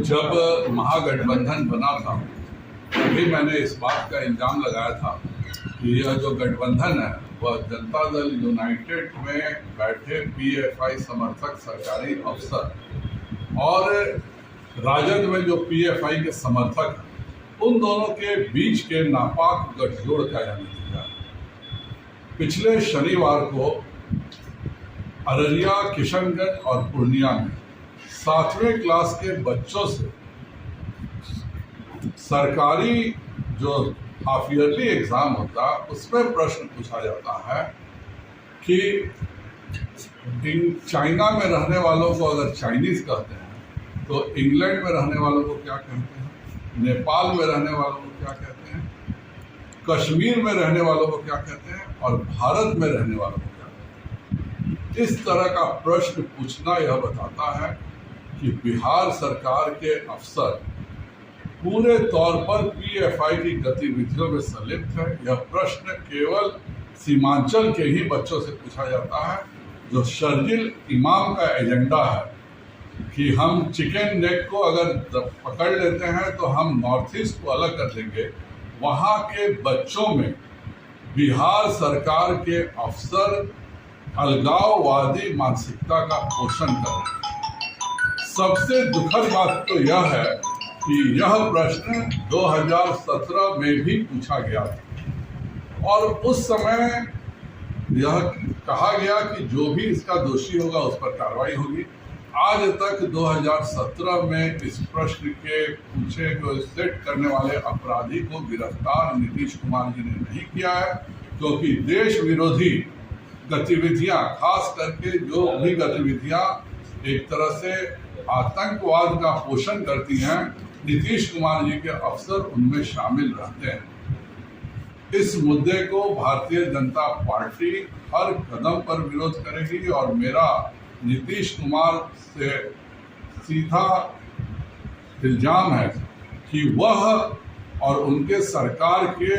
जब महागठबंधन बना था तभी मैंने इस बात का इल्जाम लगाया था कि यह जो गठबंधन है वह जनता दल यूनाइटेड में बैठे पीएफआई समर्थक सरकारी अफसर और राजद में जो पीएफआई के समर्थक हैं उन दोनों के बीच के नापाक गठजोड़ का यह नतीजा है। पिछले शनिवार को अररिया, किशनगंज और पूर्णिया में 7वें क्लास के बच्चों से सरकारी जो हाफ ईयरली एग्जाम होता है उसमें प्रश्न पूछा जाता है कि चाइना में रहने वालों को अगर चाइनीज कहते हैं तो इंग्लैंड में रहने वालों को क्या कहते हैं, नेपाल में रहने वालों को क्या कहते हैं, कश्मीर में रहने वालों को क्या कहते हैं और भारत में रहने वालों को क्या कहते हैं। इस तरह का प्रश्न पूछना यह बताता है कि बिहार सरकार के अफसर पूरे तौर पर पीएफआई की गतिविधियों में संलिप्त है। यह प्रश्न केवल सीमांचल के ही बच्चों से पूछा जाता है। जो शर्जिल इमाम का एजेंडा है कि हम चिकन नेक को अगर पकड़ लेते हैं तो हम नॉर्थ ईस्ट को अलग कर देंगे, वहाँ के बच्चों में बिहार सरकार के अफसर अलगाववादी मानसिकता का पोषण कर रहे हैं। सबसे दुखद बात तो यह है कि यह प्रश्न 2017 में भी पूछा गया था और उस समय यह कहा गया कि जो भी इसका दोषी होगा उस पर कार्रवाई होगी। आज तक 2017 में इस प्रश्न के पूछे को सेट करने वाले अपराधी को गिरफ्तार नीतीश कुमार जी ने नहीं किया है, क्योंकि देश विरोधी गतिविधियां, खास करके जो भी गतिविधियां एक तरह से आतंकवाद का पोषण करती हैं, नीतीश कुमार जी के अफसर उनमें शामिल रहते हैं। इस मुद्दे को भारतीय जनता पार्टी हर कदम पर विरोध करेगी और मेरा नीतीश कुमार से सीधा इल्जाम है कि वह और उनके सरकार के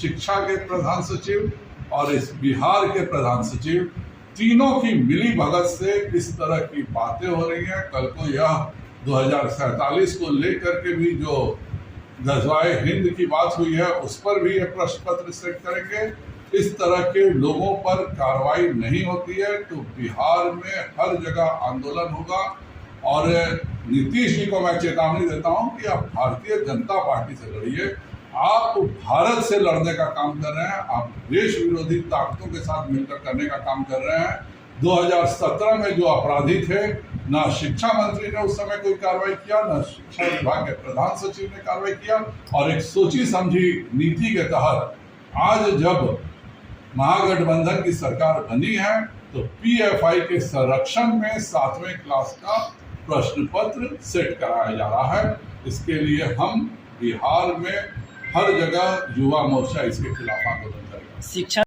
शिक्षा के प्रधान सचिव और इस बिहार के प्रधान सचिव तीनों की मिली भगत से इस तरह की बातें हो रही हैं। कल को यह 2047 को लेकर के भी जो गज़वाए हिंद की बात हुई है उस पर भी यह प्रश्न पत्र सेट करेंगे। इस तरह के लोगों पर कार्रवाई नहीं होती है तो बिहार में हर जगह आंदोलन होगा। और नीतीश जी को मैं चेतावनी देता हूं कि आप भारतीय जनता पार्टी से लड़िए। आप भारत से लड़ने का काम कर रहे हैं, आप देश विरोधी ताकतों के साथ मिलकर करने का काम कर रहे हैं। 2017 में जो अपराधी थे, ना शिक्षा मंत्री ने उस समय कोई कार्रवाई किया, ना शिक्षा विभाग के प्रधान सचिव ने कार्रवाई किया और एक सोची समझी नीति के तहत आज जब महागठबंधन की सरकार बनी है तो पीएफआई के संरक्षण में 7वें क्लास का प्रश्न पत्र सेट कराया जा रहा है। इसके लिए हम बिहार में हर जगह युवा मोर्चा इसके खिलाफ आंदोलन करेगा। शिक्षा